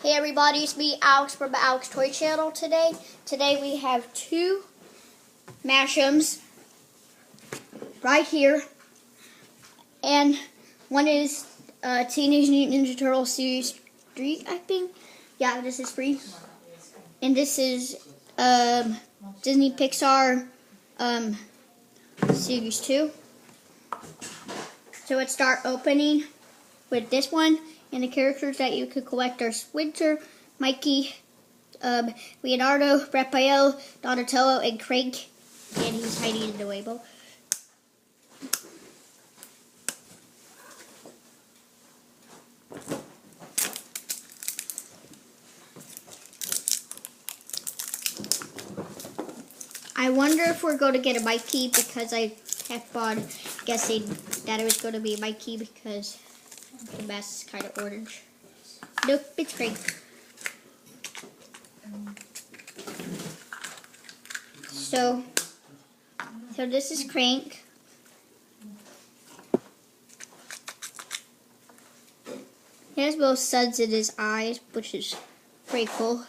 Hey everybody, it's me, Alex, from the Alex Toy Channel today. Today we have two mashems right here. And one is Teenage Mutant Ninja Turtles Series 3, I think. Yeah, this is 3. And this is Disney PIXAR Series 2. So let's start opening with this one. And the characters that you could collect are Splinter, Mikey, Leonardo, Raphael, Donatello, and Crank. And he's hiding in the label. I wonder if we're going to get a Mikey because I kept on guessing that it was going to be Mikey because the mask is kind of orange. Nope, it's Crank. So this is Crank. He has both suns in his eyes, which is pretty cool.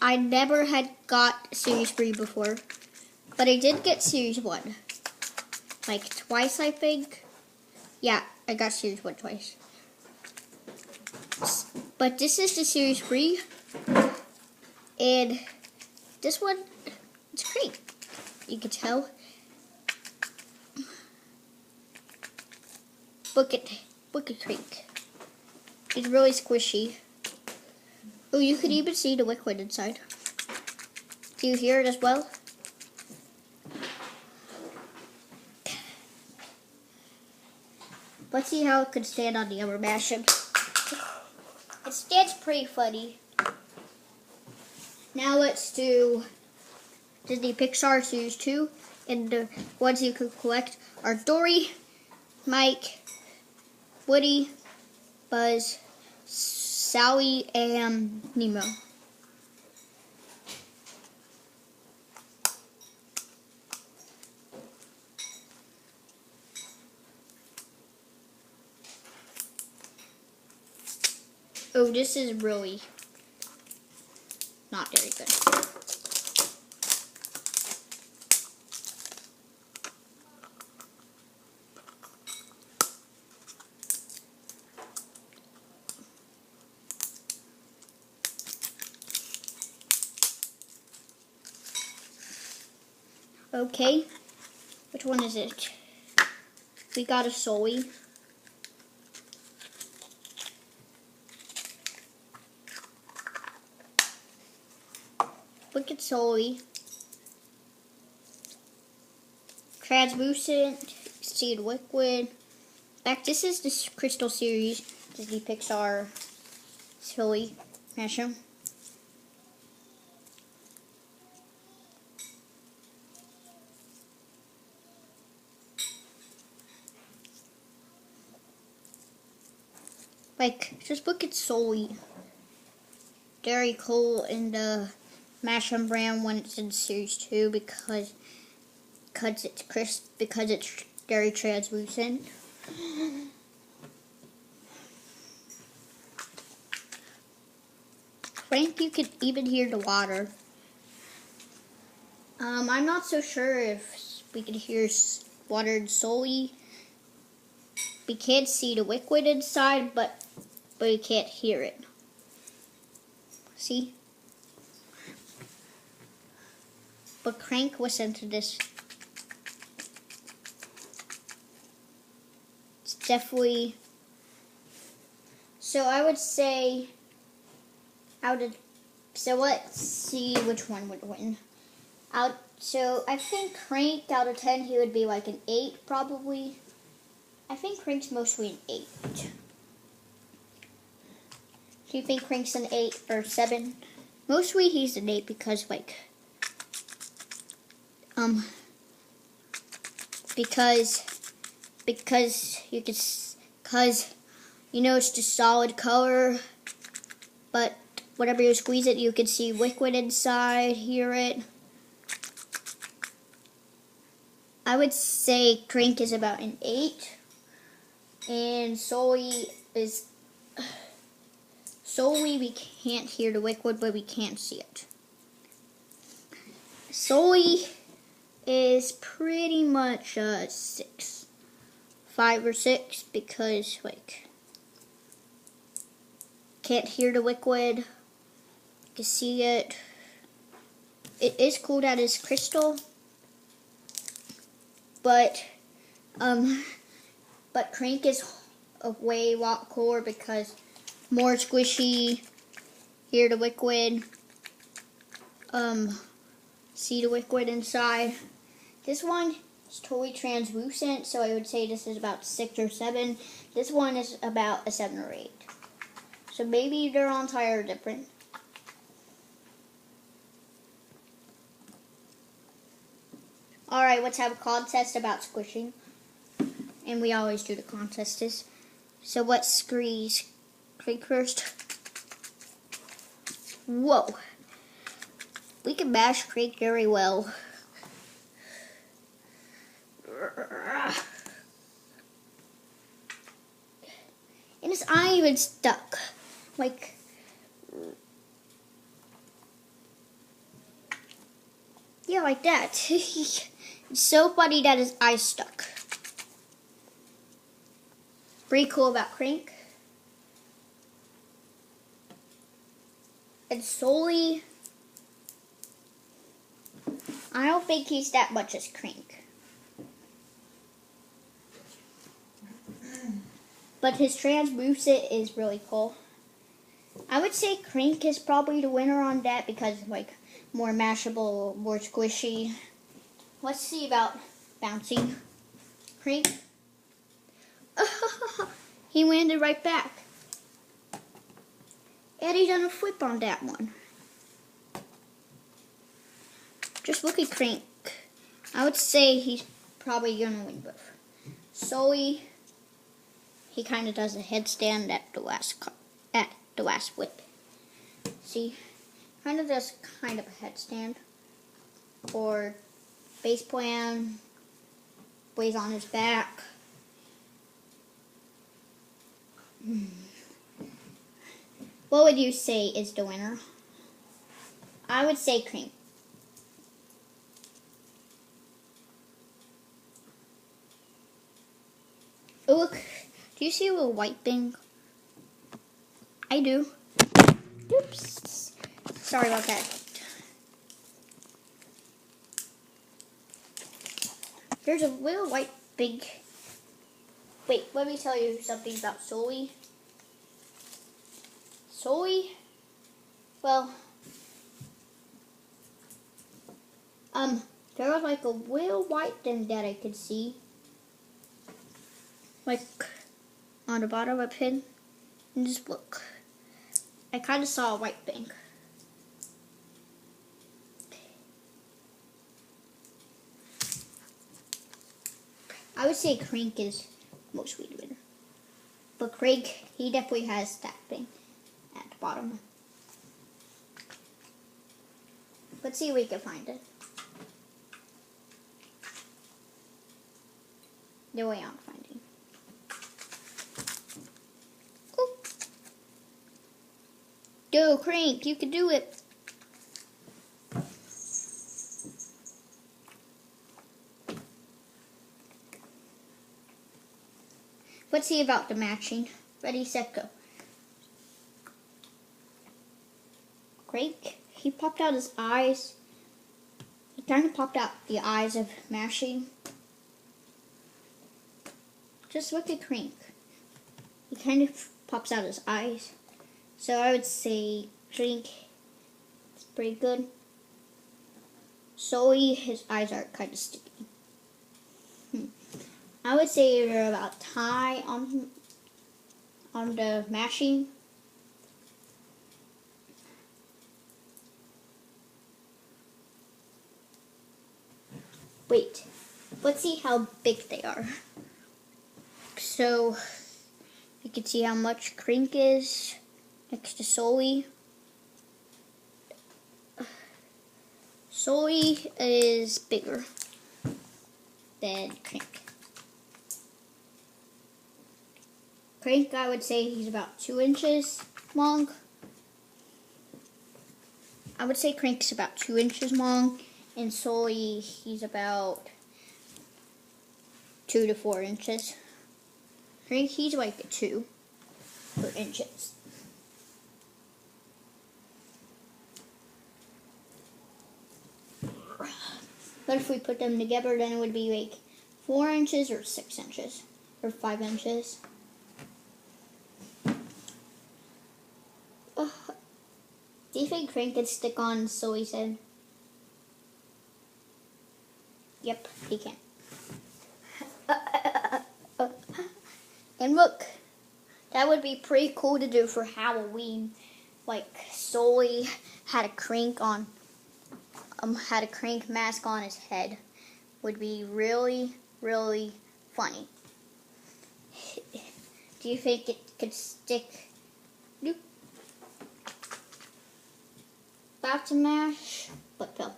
I never had got Series 3 before, but I did get Series 1. Like twice, I think. Yeah, I got Series 1 twice. But this is the Series 3. And this one, it's great. You can tell. Look at Crank. It's really squishy. Oh, you can even see the liquid inside. Do you hear it as well? Let's see how it could stand on the other mashem. It stands pretty funny. Now let's do Disney PIXAR Series 2. And the ones you can collect are Dory, Mike, Woody, Buzz, Sally, and Nemo. Oh, this is really not very good. Okay, which one is it? We got a Sully. Look at Sully. Translucent, seed liquid. Back, this is the Crystal Series, Disney PIXAR Sully mashem. Like, just look at Sully. Very cool in the mashem brand when it's in Series 2 because it's crisp, because it's very translucent. Crank, you can even hear the water. I'm not so sure if we can hear water in Sully. We can't see the liquid inside, but we can't hear it. See? But Crank, listen to this. It's definitely. So I would say so let's see which one would win. So I think Crank, out of 10, he would be like an 8 probably. I think Crank's mostly an 8. Do you think Crank's an 8 or 7? Mostly he's an 8 because because you know it's just solid color, but whenever you squeeze it, you can see liquid inside, hear it. I would say Crank is about an 8, and Sully is Solely we can't hear the liquid, but we can't see it. Solely is pretty much 6. 5 or 6 because like can't hear the liquid. You can see it. It is cool that it's crystal. But Crank is a way lot cooler because more squishy, hear the liquid, see the liquid inside. This one is totally translucent, so I would say this is about 6 or 7. This one is about a 7 or 8. So maybe they're on tire different. Alright, let's have a contest about squishing. And we always do the contest. So let's squeeze Crank first. Whoa. We can mash Crank very well. And it's not even stuck. Like, yeah, like that. It's so funny that his eye's stuck. Pretty cool about Crank. And Solely, I don't think he's that much as Crank. But his translucent is really cool. I would say Crank is probably the winner on that because like more mashable, more squishy. Let's see about bouncing. Crank. He landed right back. And he done a flip on that one. Just look at Crank. I would say he's probably gonna win both. Solely, he kind of does a headstand at the last whip. See, kind of does kind of a headstand or base plan, lays on his back. What would you say is the winner? I would say Crank. Oh look, do you see a little white thing? I do. Oops. Sorry about that. There's a little white big. Wait, let me tell you something about Solely. Solely, well, there was like a little white thing that I could see. Like on the bottom of him. And just look. I kind of saw a white thing. I would say Crank is most sweet winner. But Crank, he definitely has that thing at the bottom. Let's see if we can find it. No way I'm finding. Cool. Go, Crank, you can do it. Let's see about the matching. Ready, set, go. Crank, he popped out his eyes. He kind of popped out the eyes of mashing. Just look at Crank. He kind of pops out his eyes. So I would say Crank is pretty good. Solely, his eyes are kind of sticky. I would say they're about tie on the mashing. Wait, let's see how big they are. So you can see how much Crank is next to Solely. Solely is bigger than Crank. Crank, I would say he's about 2 inches long. I would say Crank's about 2 inches long, and Sully, he's about 2 to 4 inches. Crank, he's like 2 inches. But if we put them together, then it would be like 4 inches or 6 inches or 5 inches. Do you think Crank could stick on Sully's head? Yep, he can. And look, that would be pretty cool to do for Halloween. Like Sully had a Crank mask on his head. Would be really, really funny. Do you think it could stick? Nope. About to mash, but no.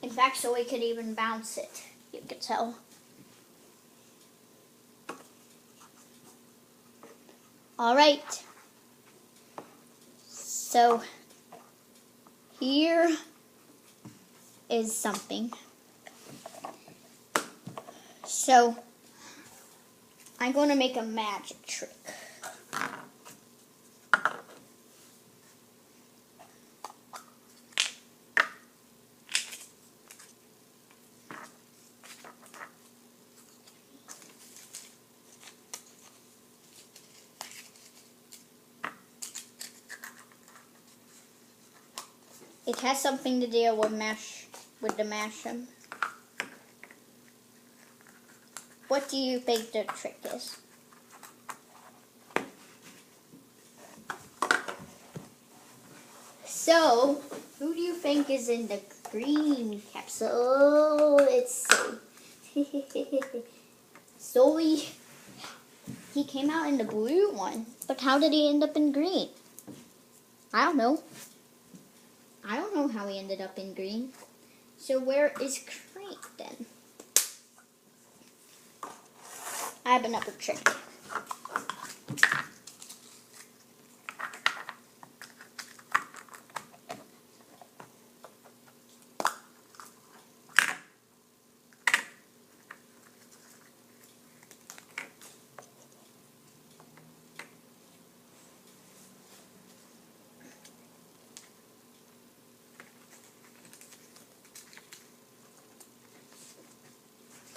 In fact, Sully could even bounce it. You could tell. Alright. So, here is something. So, I'm going to make a magic trick. It has something to do with the mashem. What do you think the trick is? So, who do you think is in the green capsule? It's Sully. He came out in the blue one, but how did he end up in green? I don't know. I don't know how he ended up in green. So where is Crank then? I have another trick.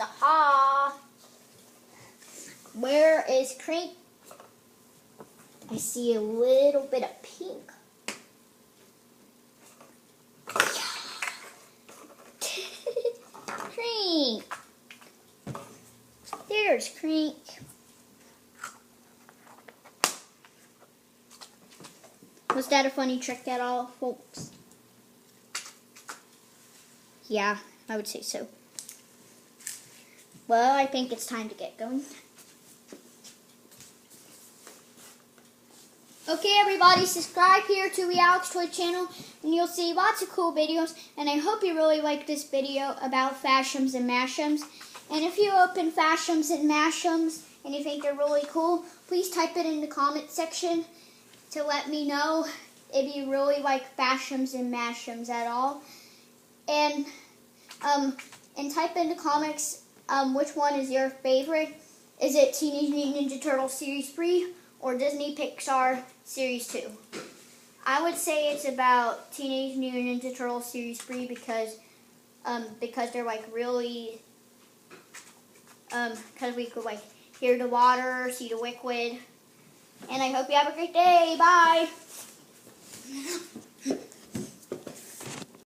Aha! Where is Crank? I see a little bit of pink. Crank! There's Crank. Was that a funny trick at all, folks? Yeah, I would say so. Well, I think it's time to get going. Okay, everybody, subscribe here to the Alex Toy channel, and you'll see lots of cool videos. And I hope you really like this video about fashions and mashems. And if you open fashions and mashems and you think they're really cool, please type it in the comment section to let me know if you really like fashions and mashems at all. And type in the comments which one is your favorite. Is it Teenage Mutant Ninja Turtles Series 3 or Disney PIXAR Series 2? I would say it's about Teenage Mutant Ninja Turtles Series 3 because they're like really, because we could like hear the water, see the liquid. And I hope you have a great day. Bye.